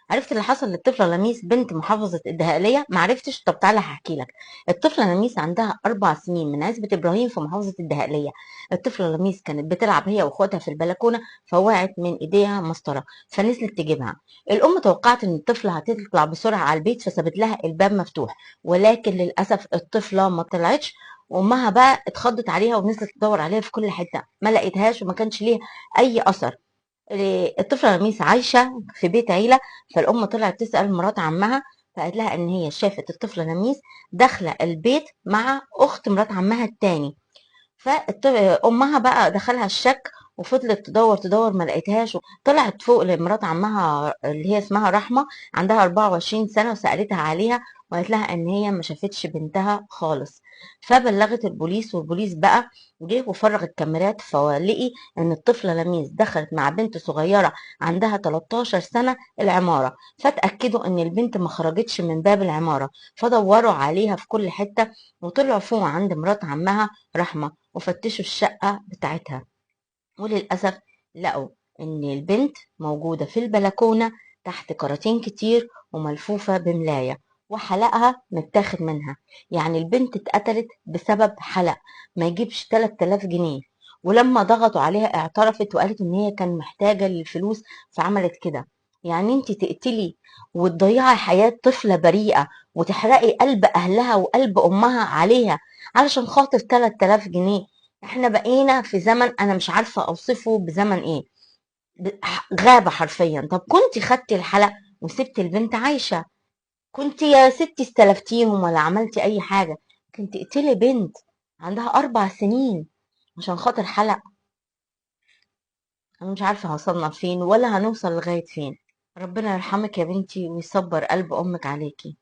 عرفت اللي حصل للطفله لميس بنت محافظه الدهقليه؟ ما عرفتش؟ طب تعالى هحكي لك. الطفله لميس عندها 4 سنين من عزبه ابراهيم في محافظه الدهقليه. الطفله لميس كانت بتلعب هي واخواتها في البلكونه، فوقعت من ايديها مسطره فنزلت تجيبها. الام توقعت ان الطفله هتطلع بسرعه على البيت فسابت لها الباب مفتوح، ولكن للاسف الطفله ما طلعتش. وامها بقى اتخضت عليها ونزلت تدور عليها في كل حته، ما لقيتهاش وما كانش ليها اي اثر. الطفلة لميس عايشة في بيت عيلة، فالأم طلعت تسأل مرات عمها، فقالت لها إن هي شافت الطفلة لميس داخلة البيت مع أخت مرات عمها التاني. فأمها بقى دخلها الشك وفضلت تدور تدور ما لقيتهاش. طلعت فوق لمرات عمها اللي هي اسمها رحمة، عندها 24 سنة، وسألتها عليها وقالت لها ان هي ما شافتش بنتها خالص. فبلغت البوليس، والبوليس بقى جه وفرغ الكاميرات، فلقي ان الطفلة لميس دخلت مع بنت صغيرة عندها 13 سنة العمارة، فتأكدوا ان البنت ما خرجتش من باب العمارة. فدوروا عليها في كل حتة وطلعوا فوق عند مرات عمها رحمة وفتشوا الشقة بتاعتها، وللأسف لقوا إن البنت موجودة في البلكونة تحت كراتين كتير وملفوفة بملاية، وحلقها متاخد منها. يعني البنت اتقتلت بسبب حلق ما يجيبش 3000 جنيه. ولما ضغطوا عليها اعترفت وقالت ان هي كان محتاجة للفلوس فعملت كده. يعني انت تقتلي وتضيعي حياة طفلة بريئة وتحرقي قلب اهلها وقلب امها عليها علشان خاطر 3000 جنيه؟ احنا بقينا في زمن انا مش عارفة اوصفه بزمن ايه. غابة حرفيا. طب كنت خدتي الحلق وسبت البنت عايشة، كنت يا ستي استلفتيهم ولا عملتي اي حاجة. كنت تقتلي بنت عندها 4 سنين عشان خاطر حلق؟ انا مش عارفة هوصلنا فين ولا هنوصل لغاية فين. ربنا يرحمك يا بنتي ويصبر قلب امك عليكي.